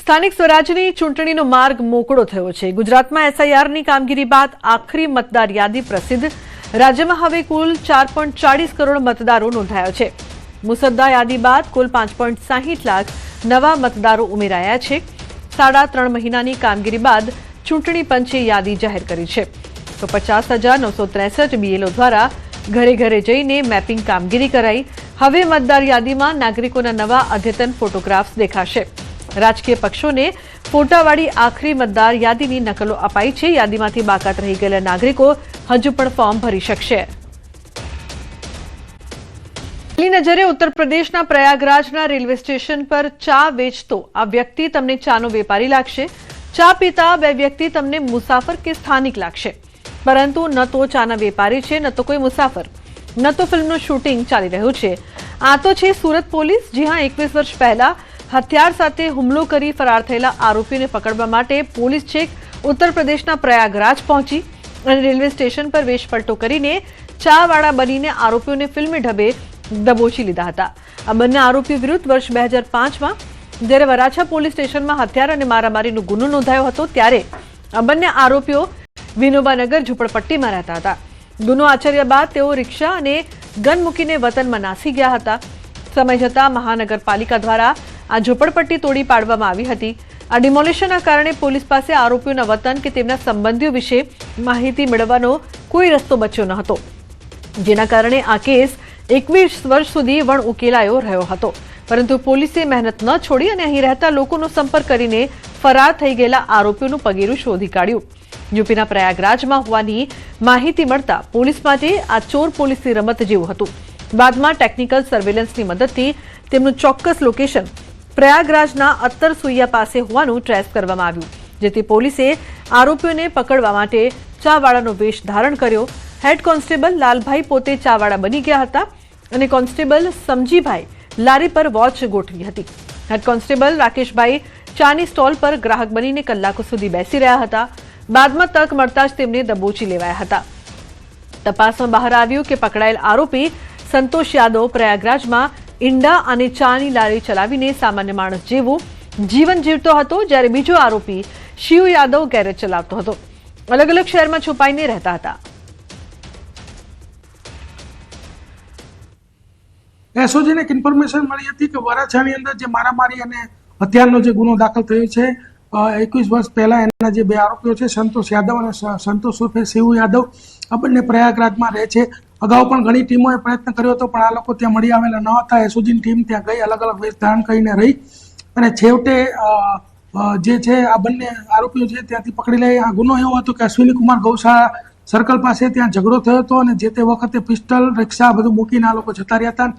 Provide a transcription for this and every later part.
સ્થાનિક સ્વરાજની ચૂંટણીનો માર્ગ મોકળો થયો છે। ગુજરાતમાં એસઆઈઆરની કામગીરી બાદ આખરી મતદાર યાદી પ્રસિદ્ધ। રાજ્યમાં હવે કુલ 4.40 કરોડ મતદારો નોંધાયા છે। મુસદ્દા યાદી બાદ કુલ 5.60 લાખ નવા મતદારો ઉમેરાયા છે। 3.5 મહિનાની કામગીરી બાદ ચૂંટણી પંચે યાદી જાહેર કરી છે। તો 50,963 બીએલઓ દ્વારા ઘરે ઘરે જઈને મેપિંગ કામગીરી કરાઈ। હવે મતદાર યાદીમાં નાગરિકોના નવા અદ્યતન ફોટોગ્રાફ્સ દેખાશે। રાજકીય પક્ષોને ફોટાવાળી આખરી મતદાર યાદીની નકલો અપાઈ છે। યાદીમાંથી બાકાત રહી ગયેલા નાગરિકો હજુ પણ ફોર્મ ભરી શકશે। પહેલી નજરે ઉત્તર પ્રદેશના પ્રયાગરાજના રેલવે સ્ટેશન પર ચા વેચતો આ વ્યક્તિ તમને ચાનો વેપારી લાગશે। ચા પીતા બે વ્યક્તિ તમને મુસાફર કે સ્થાનિક લાગશે, પરંતુ ન તો ચાના વેપારી છે, ન તો કોઈ મુસાફર, ન તો ફિલ્મનું શૂટિંગ ચાલી રહ્યું છે। આ તો છે સુરત પોલીસ। જી હા, 21 વર્ષ પહેલા હથિયાર સાથે હુમલો કરી ફરાર થયેલા આરોપીને પકડવા માટે પોલીસ છેક ઉત્તર પ્રદેશના પ્રયાગરાજ પહોંચી અને રેલવે સ્ટેશન પર વેશપલટો કરીને ચાવાળા બનીને આરોપીઓને ફિલ્મી ઢબે દબોચી લીધા હતા। આ બંને આરોપીઓ વિરુદ્ધ વર્ષ 2005માં જ્યારે વરાછા પોલીસ સ્ટેશનમાં હથિયાર અને મારામારીનો ગુનો નોંધાયો હતો ત્યારે આ બંને આરોપીઓ વિનોબાનગર ઝૂંપડપટ્ટીમાં રહેતા હતા। ગુનો આચર્યા બાદ તેઓ રિક્ષા અને ગન મૂકીને વતનમાં નાસી ગયા હતા। સમય જતાં મહાનગરપાલિકા દ્વારા આ ઝૂંપડપટ્ટી તોડી પાડવામાં આવી હતી। આ ડિમોલિશનના કારણે પોલીસ પાસે આરોપીઓના વતન કે તેમના સંબંધીઓ વિશે માહિતી મેળવવાનો કોઈ રસ્તો બચ્યો ન હતો, જેના કારણે આ કેસ 21 વર્ષ સુધી વણ ઉકેલાયો રહ્યો હતો। પરંતુ પોલીસે મહેનત ન છોડી અને અહીં રહેતા લોકોનો સંપર્ક કરીને ફરાર થઈ ગયેલા આરોપીઓનું પગેરું શોધી કાઢ્યું। યુપીના પ્રયાગરાજમાં હોવાની માહિતી મળતા પોલીસ માટે આ ચોર પોલીસની રમત જેવું હતું। બાદમાં ટેકનિકલ સર્વેલન્સની મદદથી તેમનું ચોક્કસ લોકેશન પ્રયાગરાજના અત્તર સુઈયા પાસે હોવાનું ટ્રેસ કરવામાં આવ્યું, જેથી પોલીસે આરોપીઓને પકડવા માટે ચાવાળાનો વેશ ધારણ કર્યો। હેડ કોન્સ્ટેબલ લાલભાઈ પોતે ચાવાળા બની ગયા હતા અને કોન્સ્ટેબલ સમજીભાઈ લારી પર વોચ ગોઠવી હતી। હેડ કોન્સ્ટેબલ રાકેશભાઈ ચાની સ્ટોલ પર ગ્રાહક બનીને કલાકો સુધી બેસી રહ્યા હતા। બાદમાં તક મળતા જ તેમને દબોચી લેવાયા હતા। તપાસમાં બહાર આવ્યું કે પકડાયેલ આરોપી સંતોષ યાદવ પ્રયાગરાજમાં ઈંડા અને ચાની લારી ચલાવીને સામાન્ય માણસ જેવું જીવન જીવતો હતો, જ્યારે બીજો આરોપી શિવ યાદવ ગેરેજ ચલાવતો હતો। અલગ અલગ શહેરમાં છુપાઈને રહેતા હતા। એસઓજીને એક ઇન્ફોર્મેશન મળી હતી કે વરાછાની અંદર જે મારામારી અને હત્યાનો જે ગુનો દાખલ થયો છે 21 વર્ષ પહેલા એના જે બે આરોપીઓ છે સંતોષ યાદવ અને સંતોષ ઉર્ફે શિવ યાદવ, આ બંને પ્રયાગરાજમાં રહે છે। અગાઉ પણ ઘણી ટીમોએ પ્રયત્ન કર્યો હતો, પણ આ લોકો ત્યાં મળી આવેલા ન હતા। એસઓજીની ટીમ ત્યાં ગઈ, અલગ અલગ વેશ ધારણ કરીને રહી અને છેવટે જે છે આ બંને આરોપીઓ છે ત્યાંથી પકડી લઈ। આ ગુનો એવો હતો કે અશ્વિની કુમાર ગૌશાળા સર્કલ પાસે ત્યાં ઝઘડો થયો હતો અને જે તે વખતે પિસ્ટલ રિક્ષા બધું મૂકીને આ લોકો જતા રહ્યા હતા।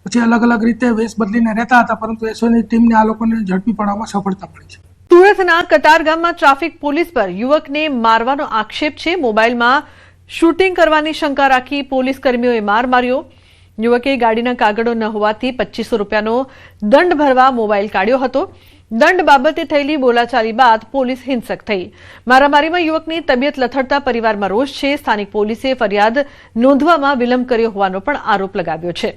પછી અલગ અલગ રીતે વેશ બદલીને રહેતા હતા, પરંતુ એસઓજીની ટીમને આ લોકોને ઝડપી પાડવામાં સફળતા મળી છે। સુરતના કતારગામમાં ટ્રાફિક પોલીસ પર યુવકને મારવાનો આક્ષેપ છે। મોબાઈલમાં શૂટિંગ કરવાની શંકા રાખી પોલીસ કર્મીઓએ માર માર્યો। યુવકે ગાડીના કાગળો ન હોવાથી 2500 રૂપિયાનો દંડ ભરવા મોબાઈલ કાઢ્યો હતો। દંડ બાબતે થયેલી બોલાચાલી બાદ પોલીસ હિંસક થઈ। મારામારીમાં યુવકની તબિયત લથડતા પરિવારમાં રોષ છે। સ્થાનિક પોલીસે ફરિયાદ નોંધવામાં વિલંબ કર્યો હોવાનો પણ આરોપ લગાવ્યો છે।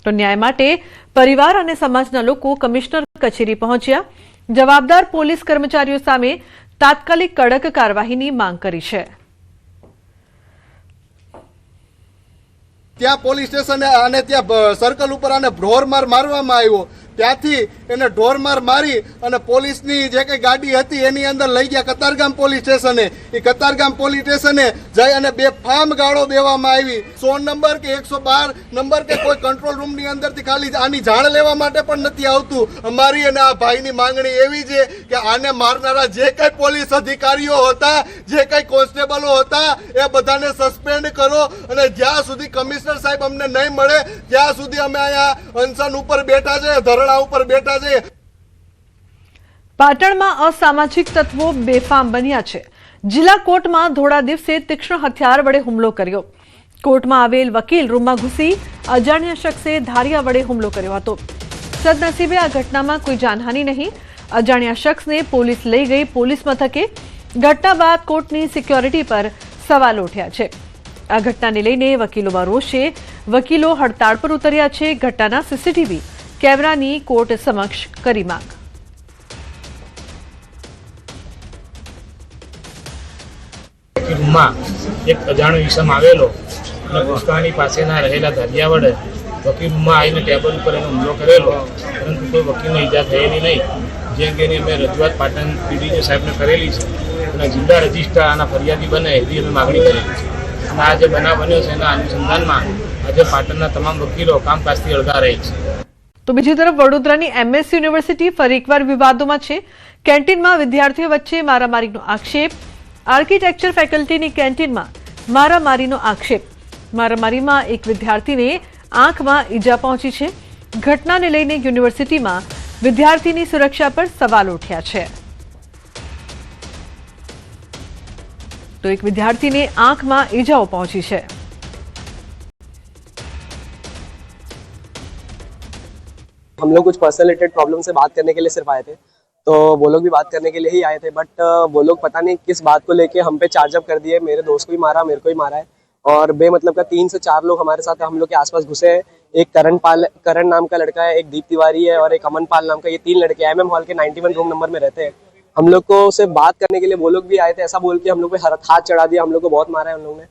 તો ન્યાય માટે પરિવાર અને સમાજના લોકો કમિશનર કચેરી પહોંચ્યા। જવાબદાર પોલીસ કર્મચારીઓ સામે તાત્કાલિક કડક કાર્યવાહીની માંગ કરી છે। ત્યાં પોલીસ સ્ટેશન અને ત્યાં સર્કલ ઉપર આને ઢોરમાર મારવામાં આવ્યો। ત્યાંથી એને ઢોરમાર મારી અને પોલીસની જે કઈ ગાડી હતી એની અંદર લઈ ગયા કતારગામ પોલીસ સ્ટેશને। એ કતારગામ પોલીસ સ્ટેશને જઈ અને બેફામ ગાળો દેવામાં આવી। 100 નંબર કે 112 નંબર કે કોઈ કંટ્રોલ રૂમની અંદરથી ખાલી આની જાણ લેવા માટે પણ નથી આવતું। અમારી અને આ ભાઈની માંગણી એવી છે કે આને મારનારા જે કઈ પોલીસ અધિકારીઓ હતા, જે કઈ કોન્સ્ટેબલો હતા, એ બધાને સસ્પેન્ડ કરો અને જ્યાં સુધી કમિશનર સાહેબ અમને નહીં મળે ત્યાં સુધી અમે અહીંયા અનશન ઉપર બેઠા છે, ધરણા ઉપર બેઠા છે। પાટણમાં અસામાજિક તત્વો બેફામ બન્યા છે। જિલ્લા કોર્ટમાં ધોળા દિવસે તીક્ષ્ણ હથિયાર વડે હુમલો કર્યો। કોર્ટમાં આવેલ વકીલ રૂમમાં ઘૂસી અજાણ્યા શખ્સે ધારિયા વડે હુમલો કર્યો હતો। સદનસીબે આ ઘટનામાં કોઈ જાનહાનિ નહીં। અજાણ્યા શખ્સને પોલીસ લઈ ગઈ પોલીસ મથકે। ઘટના બાદ કોર્ટની સિક્યોરિટી પર સવાલ ઉઠ્યા છે। આ ઘટનાને લઈને વકીલોમાં રોષ છે। વકીલો હડતાળ પર ઉતર્યા છે। ઘટનાના સીસીટીવી કેમેરાની કોર્ટ સમક્ષ કરી માંગ। વકીલ રૂમમાં એક અજાણ્યો ઈસમ આવેલો અને પુષ્કરણી પાસેના રહેલા ધરિયા વડે વકીલ રૂમમાં આવીને ટેબલ ઉપર એનો હુમલો કરેલો, પરંતુ કોઈ વકીલને ઈજા થયેલી નહીં. જે અંગેની અમે રજૂઆત પાટણ પીડીઓ સાહેબને કરેલી છે અને જિલ્લા રજિસ્ટ્રાર આના ફરિયાદી બને એવી અમે માગણી કરેલી છે. અને આ જે બનાવ બન્યો છે એના અનુસંધાનમાં આજે પાટણના તમામ વકીલો કામકાજથી અળગા રહે છે. તો બીજી તરફ વડોદરાની MS યુનિવર્સિટી ફરી એકવાર વિવાદોમાં છે. કેન્ટીનમાં વિદ્યાર્થીઓ વચ્ચે મારામારીનો આક્ષેપ. આર્કિટેક્ચર ફેકલ્ટીની કેન્ટીનમાં મારામારીનો આક્ષેપ. મારામારીમાં એક વિદ્યાર્થીને આંખમાં ઈજા પહોંચી છે. ઘટનાને લઈને યુનિવર્સિટીમાં વિદ્યાર્થીની સુરક્ષા પર સવાલ ઉઠ્યા છે. તો એક વિદ્યાર્થીને આંખમાં ઈજાઓ પહોંચી છે. हम लोग कुछ पर्सनल रिलेटेड प्रॉब्लम से बात करने के लिए सिर्फ आए थे, तो वो लोग भी बात करने के लिए ही आए थे, बट वो लोग पता नहीं किस बात को लेके हम पे चार्जअप कर दिए. मेरे दोस्त को ही मारा, मेरे को ही मारा है और बेमतलब का 3 से 4 लोग हमारे साथ हम लोग के आसपास घुसे हैं. एक करण नाम का लड़का है, एक दीप तिवारी है और एक अमन पाल नाम का. ये 3 लड़के MM हॉल के 91 रूम नंबर में रहते हैं. हम लोग को से बात करने के लिए वो लोग भी आए थे. ऐसा बोल के हम लोग पे हाथ चढ़ा दिया. हम लोग को बहुत मारा है उन लोगों ने.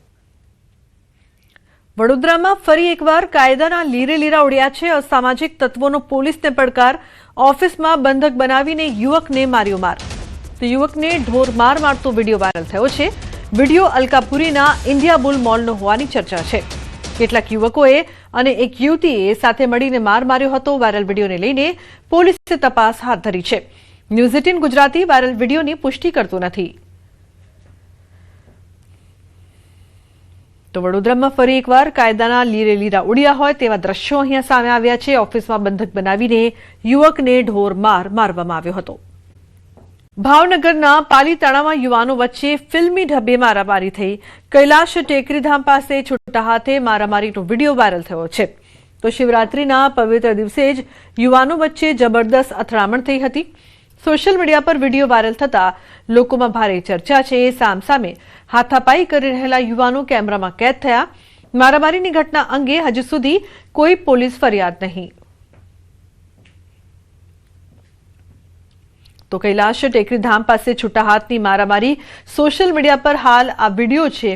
વડોદરામાં ફરી એકવાર કાયદાના લીરે લીરા ઉડ્યા છે. અસામાજિક તત્વોનો પોલીસને પડકાર. ઓફિસમાં બંધક બનાવીને યુવકને માર્યો માર. તો યુવકને ઢોર માર મારતો વિડીયો વાયરલ થયો છે. વિડીયો અલકાપુરીના ઇન્ડિયા બુલ મોલનો હોવાની ચર્ચા છે. કેટલાક યુવકોએ અને એક યુવતીએ સાથે મળીને માર માર્યો હતો. વાયરલ વિડીયોને લઈને પોલીસે તપાસ હાથ ધરી છે. ન્યૂઝ 18 ગુજરાતી વાયરલ વિડીયોની પુષ્ટિ કરતું નથી. તો વડોદરામાં ફરી એકવાર કાયદાના લીરે લીરા ઉડ્યા હોય તેવા દ્રશ્યો અહીંયા સામે આવ્યા છે. ઓફિસમાં બંધક બનાવીને યુવકને ઢોર માર મારવામાં આવ્યો હતો. ભાવનગરના પાલીતાણામાં યુવાનો વચ્ચે ફિલ્મી ઢબે મારામારી થઈ. કૈલાશ ટેકરીધામ પાસે છૂટા હાથે મારામારીનો વિડીયો વાયરલ થયો છે. તો શિવરાત્રીના પવિત્ર દિવસે જ યુવાનો વચ્ચે જબરદસ્ત અથડામણ થઈ હતી. સોશિયલ મીડિયા પર વિડીયો વાયરલ થતા લોકોમાં ભારે ચર્ચા છે. સામસામે હાથાપાઈ કરી રહેલા યુવાનો કેમેરામાં કેદ થયા. મારામારીની ઘટના અંગે હજુ સુધી કોઈ પોલીસ ફરિયાદ નહીં. તો કૈલાશ ટેકરીધામ પાસે છૂટા હાથની મારામારી સોશિયલ મીડિયા પર હાલ આ વિડીયો છે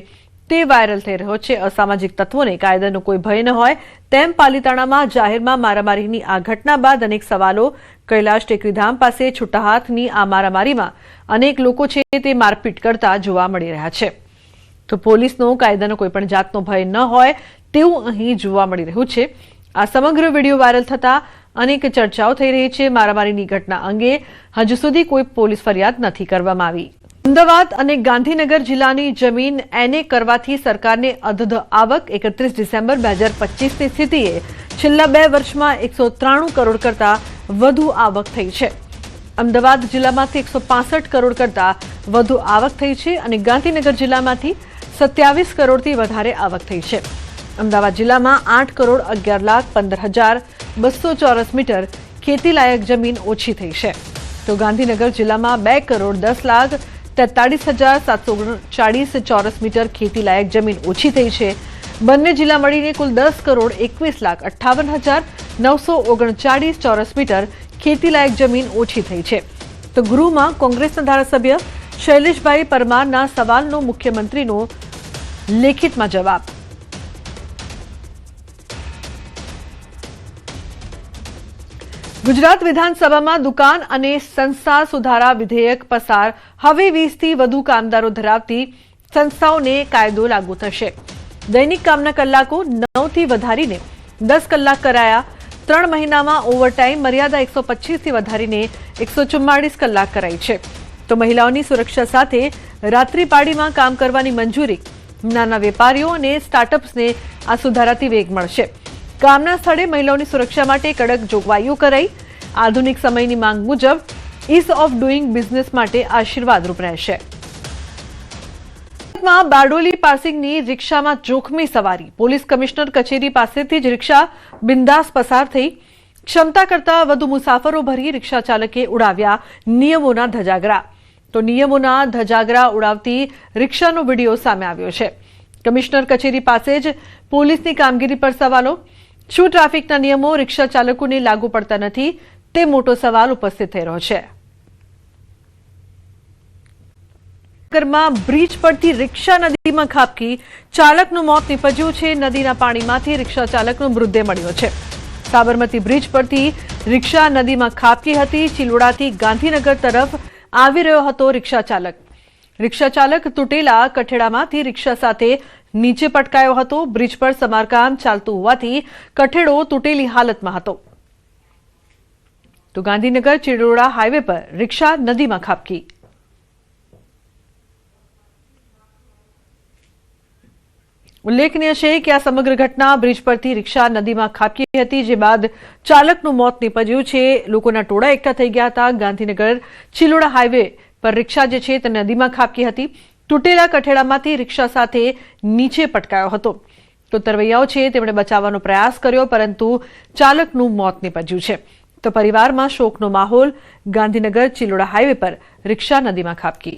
તે વાયરલ થઈ રહ્યો છે. અસામાજિક તત્વોને કાયદાનો કોઈ ભય ન હોય તેમ પાલીતાણામાં જાહેરમાં મારામારીની આ ઘટના બાદ અનેક સવાલો. કૈલાશ ટેકરીધામ પાસે છૂટા હાથની આ મારામારીમાં અનેક લોકો છે તે મારપીટ કરતા જોવા મળી રહ્યા છે. તો પોલીસનો કાયદાનો કોઈ પણ જાતનો ભય ન હોય તેવું અહીં જોવા મળી રહ્યું છે. આ સમગ્ર વિડીયો વાયરલ થતા અનેક ચર્ચાઓ થઈ રહી છે. મારામારીની ઘટના અંગે હજુ સુધી કોઈ પોલીસ ફરિયાદ નથી કરવામાં આવી. અમદાવાદ અને ગાંધીનગર જિલ્લાની જમીન એને કરવાથી સરકારને અધધ આવક. 31 ડિસેમ્બર 2025ની સ્થિતિએ છેલ્લા 2 વર્ષમાં 193 કરોડ કરતા વધુ આવક થઈ છે. અમદાવાદ જિલ્લામાંથી 165 કરોડ કરતા વધુ આવક થઈ છે અને ગાંધીનગર જિલ્લામાંથી 27 કરોડથી વધારે આવક થઈ છે. અમદાવાદ જિલ્લામાં 8 કરોડ 11,15,200 ચોરસ મીટર ખેતીલાયક જમીન ઓછી થઈ છે. તો ગાંધીનગર જિલ્લામાં 2 કરોડ 10,43,739 ચોરસ મીટર ખેતીલાયક જમીન ઓછી થઈ છે. બંને જિલ્લા મળીને કુલ 10 કરોડ 21,58,939 ચોરસ મીટર ખેતીલાયક જમીન ઓછી થઈ છે. તો ગૃહમાં કોંગ્રેસના ધારાસભ્ય શૈલેષભાઈ પરમારના સવાલનો મુખ્યમંત્રીનો લેખિતમાં જવાબ. ગુજરાત વિધાનસભામાં દુકાન અને સંસ્થા સુધારા વિધેયક પસાર. હવે 20થી વધુ કામદારો ધરાવતી સંસ્થાઓને કાયદો લાગુ થશે. દૈનિક કામના કલાકો 9થી વધારીને 10 કલાક કરાયા. 3 મહિનામાં ઓવરટાઈમ મર્યાદા 125થી વધારીને 144 કલાક કરાઈ છે. તો મહિલાઓની સુરક્ષા સાથે રાત્રિ પાળીમાં કામ કરવાની મંજૂરી. નાના વેપારીઓ અને સ્ટાર્ટઅપ્સને આ સુધારાથી વેગ મળશે. કામના સ્થળે મહિલાઓની સુરક્ષા માટે કડક જોગવાઈઓ કરાઈ. આધુનિક સમયની માંગ મુજબ ઇઝ ઓફ ડુઇંગ બિઝનેસ માટે આશીર્વાદરૂપ રહેશે. બારડોલી પાસિંગની રિક્ષામાં જોખમી સવારી. પોલીસ કમિશનર કચેરી પાસેથી જ રિક્ષા બિંદાસ પસાર થઈ. ક્ષમતા કરતા વધુ મુસાફરો ભરી રિક્ષા ચાલકે ઉડાવ્યા નિયમોના ધજાગરા. તો નિયમોના ધજાગરા ઉડાવતી રિક્ષાનો વિડીયો સામે આવ્યો છે. કમિશનર કચેરી પાસે જ પોલીસની કામગીરી પર સવાલો. શું ટ્રાફિકના નિયમો રિક્ષા ચાલકોને લાગુ પડતા નથી? તે મોટો સવાલ ઉપસ્થિત થઈ રહ્યો છે. ગાંધીનગરમાં બ્રિજ પરથી રિક્ષા નદીમાં ખાબકી, ચાલકનું મોત નીપજ્યું છે. નદીના પાણીમાંથી રિક્ષા ચાલકનો મૃતદેહ મળ્યો છે. સાબરમતી બ્રિજ પરથી રિક્ષા નદીમાં ખાબકી હતી. ચિલોડાથી ગાંધીનગર તરફ આવી રહ્યો હતો રિક્ષા ચાલક. રિક્ષા ચાલક તૂટેલા કઠેડામાંથી રિક્ષા સાથે નીચે પટકાયો હતો. બ્રિજ પર સમારકામ ચાલતું હોવાથી કઠેડો તૂટેલી હાલતમાં હતો. તો ગાંધીનગર ચિલોડા હાઈવે પર રિક્ષા નદીમાં ખાબકી. ઉલ્લેખનીય છે કે આ સમગ્ર ઘટના બ્રિજ પરથી રિક્ષા નદીમાં ખાબકી હતી, જે બાદ ચાલકનું મોત નીપજ્યું છે. લોકોના ટોળા એકઠા થઈ ગયા હતા. ગાંધીનગર ચિલોડા હાઈવે પર રિક્ષા જે છે તે નદીમાં ખાબકી હતી. તૂટેલા કઠેડામાંથી રિક્ષા સાથે નીચે પટકાયો હતો. તો તરવૈયાઓ છે તેમણે બચાવવાનો પ્રયાસ કર્યો, પરંતુ ચાલકનું મોત નીપજ્યું છે. તો પરિવારમાં શોકનો માહોલ. ગાંધીનગર ચિલોડા હાઈવે પર રિક્ષા નદીમાં ખાબકી.